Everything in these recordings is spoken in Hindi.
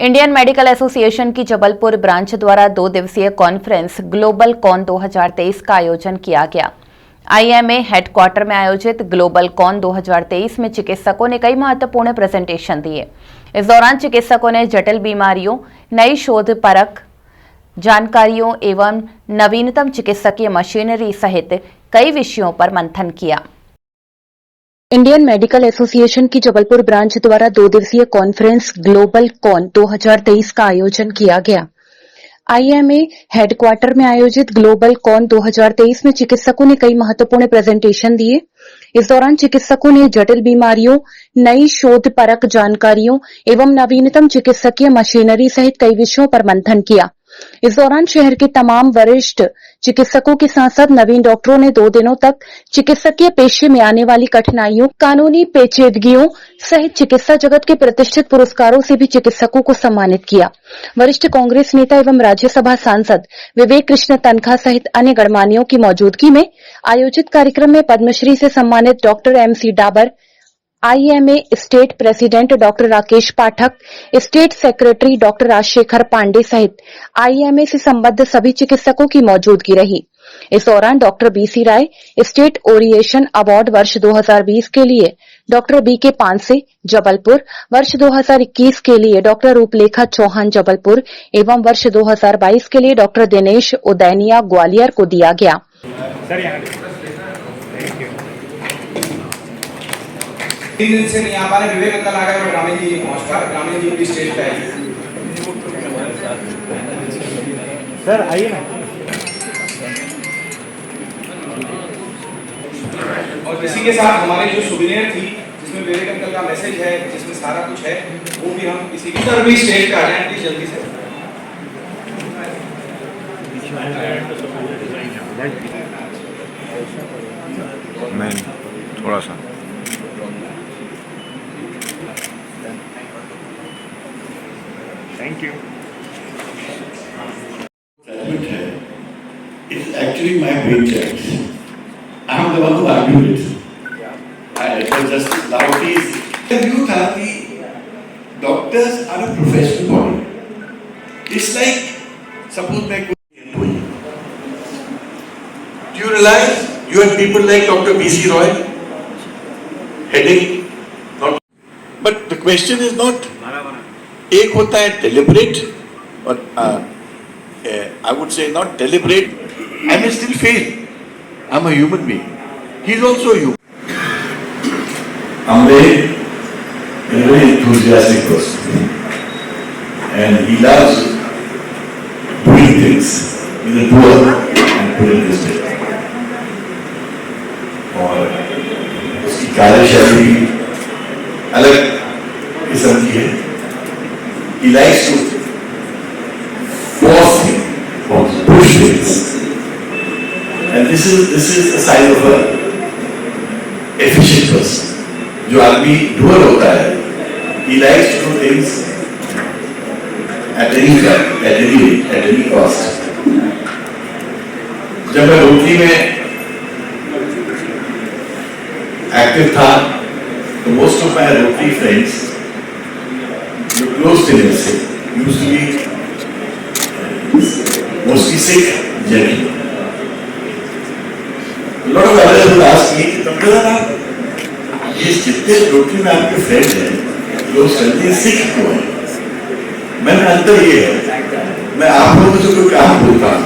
इंडियन मेडिकल एसोसिएशन की जबलपुर ब्रांच द्वारा 2 दिवसीय कॉन्फ्रेंस ग्लोबल कॉन 2023 का आयोजन किया गया। आईएमए हेडक्वार्टर में आयोजित ग्लोबल कॉन 2023 में चिकित्सकों ने कई महत्वपूर्ण प्रेजेंटेशन दिए। इस दौरान चिकित्सकों ने जटिल बीमारियों, नई शोध परख जानकारियों एवं नवीनतम चिकित्सकीय मशीनरी सहित कई विषयों पर मंथन किया। इंडियन मेडिकल एसोसिएशन की जबलपुर ब्रांच द्वारा 2 दिवसीय कॉन्फ्रेंस ग्लोबल कॉन 2023 का आयोजन किया गया। आईएमए हेडक्वार्टर में आयोजित ग्लोबल कॉन 2023 में चिकित्सकों ने कई महत्वपूर्ण प्रेजेंटेशन दिए। इस दौरान चिकित्सकों ने जटिल बीमारियों, नई शोध परख जानकारियों एवं नवीनतम चिकित्सकीय मशीनरी सहित कई विषयों पर मंथन किया। इस दौरान शहर के तमाम वरिष्ठ चिकित्सकों के साथ साथ नवीन डॉक्टरों ने 2 दिनों तक चिकित्सकीय पेशे में आने वाली कठिनाइयों, कानूनी पेचीदगियों सहित चिकित्सा जगत के प्रतिष्ठित पुरस्कारों से भी चिकित्सकों को सम्मानित किया। वरिष्ठ कांग्रेस नेता एवं राज्यसभा सांसद विवेक कृष्ण तनखा सहित अन्य गणमान्यों की मौजूदगी में आयोजित कार्यक्रम में पद्मश्री से सम्मानित doctor MC Dabar, IMA state president doctor Rakesh Pathak, state secretary doctor Rajshekhar Pandey सहित आईएमए से संबद्ध सभी चिकित्सकों की मौजूदगी रही। इस दौरान डॉक्टर BC राय स्टेट ओरिएशन अवार्ड वर्ष 2020 के लिए डॉक्टर BK पानसे जबलपुर, वर्ष 2021 के लिए डॉक्टर रूपलेखा चौहान जबलपुर एवं वर्ष 2022 के लिए डॉक्टर दिनेश उदैनिया ग्वालियर को दिया गया। तीन दिन से नहीं आ पा रहे, विवेक अंकल आ गए और ग्रामीण जी पहुंच पा, ग्रामीण जी भी स्टेज पे आए। सर आइए ना। और इसी के साथ हमारी जो सुविनेर थी जिसमें विवेक अंकल का मैसेज है, जिसमें सारा कुछ है, वो भी हम इसी की तरफ भी स्टेज पे आ जाएं प्लीज जल्दी से। मैं थोड़ा सा thank you. It's actually my brainchild. I am the one who argued it. I tell Justice Lautis, the youth are the doctors are a professional body. It's like suppose मैं कोई do you realize you have people like Dr. BC Roy heading not, but the question is not एक होता है deliberate और I would say not deliberate. I may still fail. I'm a human being. He's also human. Amre is a very enthusiastic person, and he loves doing things. He's a doer and put in this way. और उसकी कार्यशैली अलग किस्म की है. He likes to force things or push things, and this is a sign of a efficient person. जो आदमी doer होता है, he likes to do things at any time, at any cost. जब मैं रोटरी में एक्टिव था, तो most of my Rotary friends close to us used to be mostly Sikh gentlemen. A lot of others would ask me, "Doctor, ये जितने रोटरी में आपके फ्रेंड हैं, लोग चलते हैं सिख क्यों हैं?" मैंने अंतर ये है, मैं आप लोगों से कोई काम बोलता हूँ,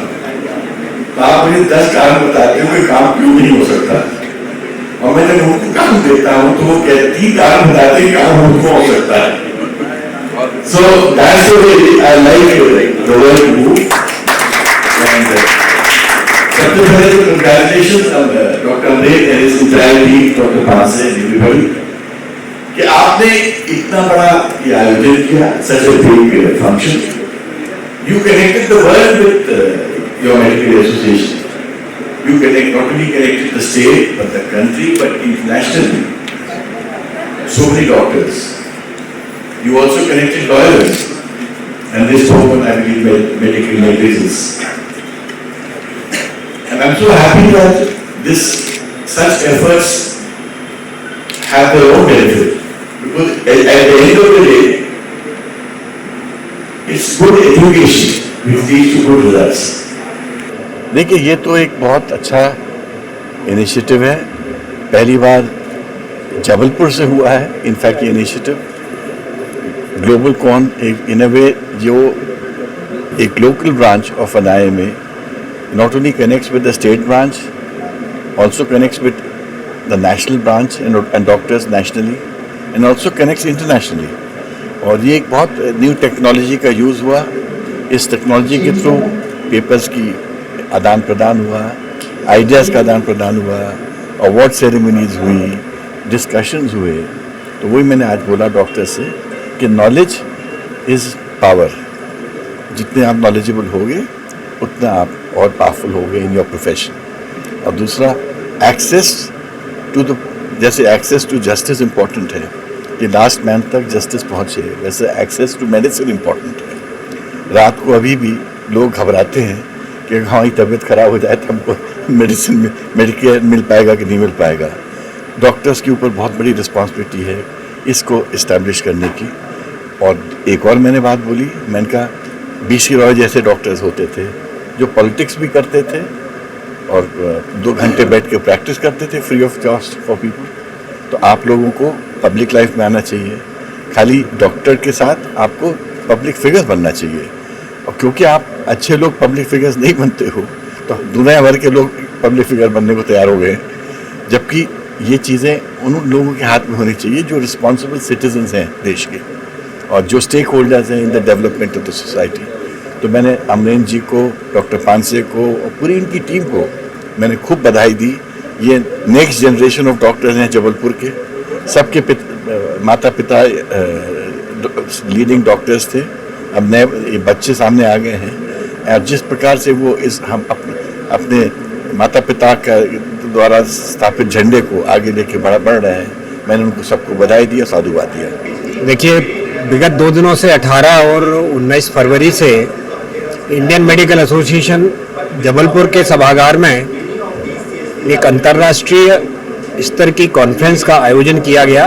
तो आप मुझे 10 कारण बताते हो कि काम क्यों नहीं हो सकता, और मैं जब उनको काम देता हूँ तो वो कहती कारण बताते हैं काम उनको हो सकता है. So that's the way I like the way you move. And सबसे पहले तो congratulations Dr. Amre and his entire team, Dr. Panse and everybody, कि आपने इतना बड़ा ये आयोजन किया, such a big function. You connected the world with your medical association. You not only connected the state, but the country, but internationally. So many doctors. You also connected lawyers, and they spoke on, I believe, medical negligence. And I'm so happy that such efforts have their own benefit. Because at the end of the day, It's good education which leads to good results. देखिए, ये तो एक बहुत अच्छा इनिशिएटिव है। पहली बार जबलपुर से हुआ है इनफैक्ट ये इनिशिएटिव। ग्लोबल कॉन एक इन अ वे जो एक local branch of an IMA not only connects with the state branch, also connects with the national branch and doctors nationally, and also connects internationally. और ये एक बहुत न्यू टेक्नोलॉजी का यूज़ हुआ। इस टेक्नोलॉजी के थ्रू पेपर्स की आदान प्रदान हुआ, आइडियाज़ का आदान प्रदान हुआ, अवार्ड सेरेमनीज हुई, डिस्कशंस हुए। तो वही मैंने आज बोला डॉक्टर से कि नॉलेज इज़ पावर। जितने आप नॉलेजेबल होगे उतना आप और पावरफुल होगे इन योर प्रोफेशन। और दूसरा एक्सेस टू द, जैसे एक्सेस टू जस्टिस इम्पॉर्टेंट है कि लास्ट मैन तक जस्टिस पहुँचे, वैसे एक्सेस टू मेडिसिन इम्पॉर्टेंट है। रात को अभी भी लोग घबराते हैं कि हमारी तबीयत खराब हो जाए तो हमको मेडिसिन में मेडिकेयर मिल पाएगा कि नहीं मिल पाएगा। डॉक्टर्स के ऊपर बहुत बड़ी रिस्पॉन्सिबिलिटी है इसको इस्टेब्लिश करने की। और एक और मैंने बात बोली, मैंने कहा BC रॉय जैसे डॉक्टर्स होते थे जो पॉलिटिक्स भी करते थे और 2 घंटे बैठ के प्रैक्टिस करते थे free of cost for people. तो आप लोगों को पब्लिक लाइफ में आना चाहिए। खाली डॉक्टर के साथ आपको पब्लिक फिगर्स बनना चाहिए। और क्योंकि आप अच्छे लोग पब्लिक फिगर्स नहीं बनते हो तो दुनिया भर के लोग पब्लिक फिगर बनने को तैयार हो गए। जबकि ये चीज़ें उन लोगों के हाथ में होनी चाहिए जो रिस्पॉन्सिबल सिटीजन्स हैं देश के और जो स्टेक होल्डर्स हैं in the development of the society. तो मैंने अमरेंद्र जी को, डॉक्टर पांसे को और पूरी इनकी टीम को मैंने खूब बधाई दी। ये नेक्स्ट जनरेशन ऑफ डॉक्टर्स हैं जबलपुर के। सबके माता पिता लीडिंग डॉक्टर्स थे। अब नए बच्चे सामने आ गए हैं और जिस प्रकार से वो इस हम अपने माता पिता का द्वारा स्थापित झंडे को आगे लेके बढ़ रहे हैं, मैंने उनको सबको बधाई दिया, साधुवाद दिया। देखिए, विगत 2 दिनों से 18 और 19 फरवरी से इंडियन मेडिकल एसोसिएशन जबलपुर के सभागार में एक अंतर्राष्ट्रीय स्तर की कॉन्फ्रेंस का आयोजन किया गया।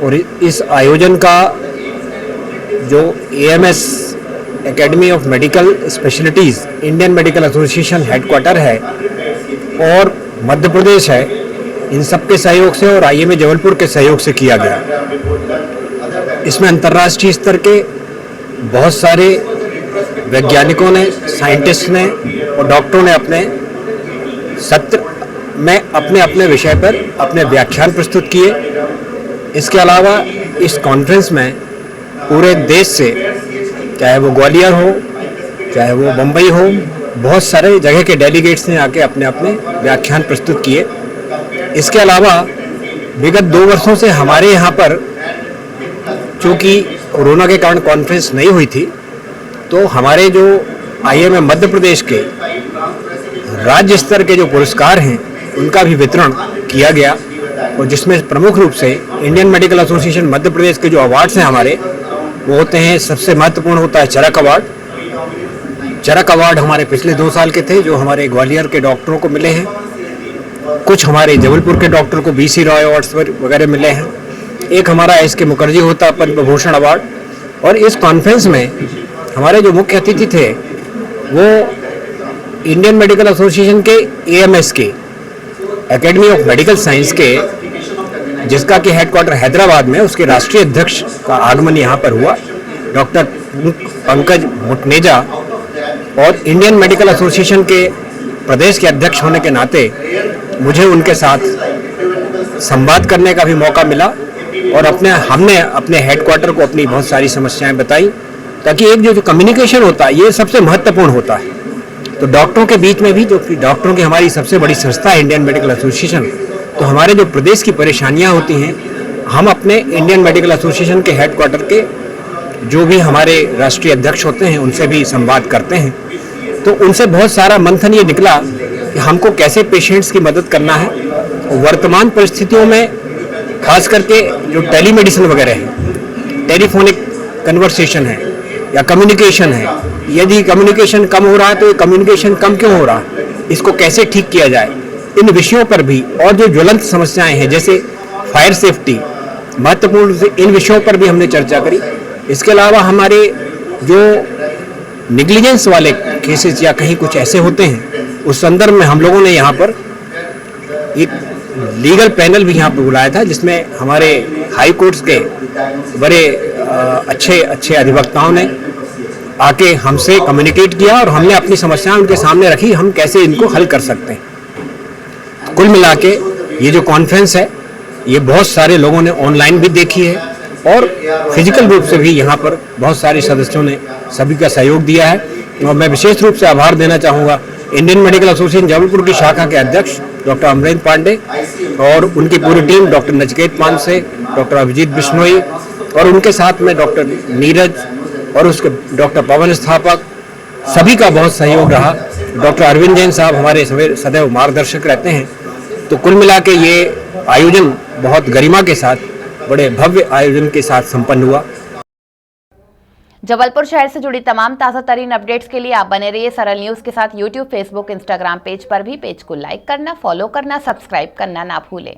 और इस आयोजन का जो AMS academy of medical specialities Indian medical association headquarter है और मध्य प्रदेश है, इन सब के सहयोग से और IMA जबलपुर के सहयोग से किया गया। इसमें अंतर्राष्ट्रीय स्तर के बहुत सारे वैज्ञानिकों ने, साइंटिस्ट ने और डॉक्टरों ने अपने सत्र में अपने अपने विषय पर अपने व्याख्यान प्रस्तुत किए। इसके अलावा इस कॉन्फ्रेंस में पूरे देश से, चाहे वो ग्वालियर हो, चाहे वो मुंबई हो, बहुत सारे जगह के डेलीगेट्स ने आके अपने अपने व्याख्यान प्रस्तुत किए। इसके अलावा विगत 2 वर्षों से हमारे यहाँ पर, चूँकि कोरोना के कारण कॉन्फ्रेंस नहीं हुई थी, तो हमारे जो IMA मध्य प्रदेश के राज्य स्तर के जो पुरस्कार हैं उनका भी वितरण किया गया। और जिसमें प्रमुख रूप से Indian medical association Madhya Pradesh के जो अवार्ड्स हैं हमारे, वो होते हैं, सबसे महत्वपूर्ण होता है चरक अवार्ड। चरक अवार्ड हमारे पिछले 2 साल के थे जो हमारे ग्वालियर के डॉक्टरों को मिले हैं। कुछ हमारे जबलपुर के डॉक्टर को BC रॉय अवार्ड्स वगैरह मिले हैं। एक हमारा SK मुखर्जी होता पद्म भूषण अवार्ड। और इस कॉन्फ्रेंस में हमारे जो मुख्य अतिथि थे वो इंडियन मेडिकल एसोसिएशन के AMS के एकेडमी ऑफ मेडिकल साइंस के, जिसका कि हेडक्वार्टर हैदराबाद में, उसके राष्ट्रीय अध्यक्ष का आगमन यहाँ पर हुआ, डॉक्टर पंकज मुटनेजा। और इंडियन मेडिकल एसोसिएशन के प्रदेश के अध्यक्ष होने के नाते मुझे उनके साथ संवाद करने का भी मौका मिला और हमने अपने हेडक्वार्टर को अपनी बहुत सारी समस्याएं बताई, ताकि एक जो कम्युनिकेशन होता है ये सबसे महत्वपूर्ण होता है। तो डॉक्टरों के बीच में भी, जो कि डॉक्टरों की हमारी सबसे बड़ी संस्था है इंडियन मेडिकल एसोसिएशन, तो हमारे जो प्रदेश की परेशानियां होती हैं, हम अपने इंडियन मेडिकल एसोसिएशन के हेडक्वार्टर के जो भी हमारे राष्ट्रीय अध्यक्ष होते हैं उनसे भी संवाद करते हैं। तो उनसे बहुत सारा मंथन ये निकला कि हमको कैसे पेशेंट्स की मदद करना है। वर्तमान परिस्थितियों में खास करके जो टेलीमेडिसिन वगैरह है, टेलीफोनिक कन्वर्सेशन है या कम्युनिकेशन है, यदि कम्युनिकेशन कम हो रहा है तो ये कम्युनिकेशन कम क्यों हो रहा है, इसको कैसे ठीक किया जाए, इन विषयों पर भी, और जो ज्वलंत समस्याएं हैं जैसे फायर सेफ्टी, महत्वपूर्ण इन विषयों पर भी हमने चर्चा करी। इसके अलावा हमारे जो निग्लिजेंस वाले केसेस या कहीं कुछ ऐसे होते हैं, उस संदर्भ में हम लोगों ने यहाँ पर एक लीगल पैनल भी यहाँ पर बुलाया था, जिसमें हमारे हाई कोर्ट्स के बड़े अच्छे अधिवक्ताओं ने आके हमसे कम्युनिकेट किया और हमने अपनी समस्याएं उनके सामने रखी, हम कैसे इनको हल कर सकते हैं। कुल मिला के ये जो कॉन्फ्रेंस है, ये बहुत सारे लोगों ने ऑनलाइन भी देखी है और फिजिकल रूप से भी यहाँ पर बहुत सारे सदस्यों ने सभी का सहयोग दिया है। और मैं विशेष रूप से आभार देना चाहूँगा इंडियन मेडिकल एसोसिएशन जबलपुर की शाखा के अध्यक्ष डॉक्टर अमरेंद्र पांडे और उनकी पूरी team, doctor Nachiket Panse, doctor Abhijeet Bishnoi और उनके साथ में डॉक्टर नीरज और उसके डॉक्टर पवन स्थापक, सभी का बहुत सहयोग रहा। डॉक्टर अरविंद जैन साहब हमारे सदैव मार्गदर्शक रहते हैं। तो कुल मिला के ये आयोजन बहुत गरिमा के साथ, बड़े भव्य आयोजन के साथ संपन्न हुआ। जबलपुर शहर से जुड़ी तमाम ताज़ा तरीन अपडेट्स के लिए आप बने रहिए सरल न्यूज़ के साथ। यूट्यूब, फेसबुक, इंस्टाग्राम पेज पर भी पेज को लाइक करना, फॉलो करना, सब्सक्राइब करना ना भूलें।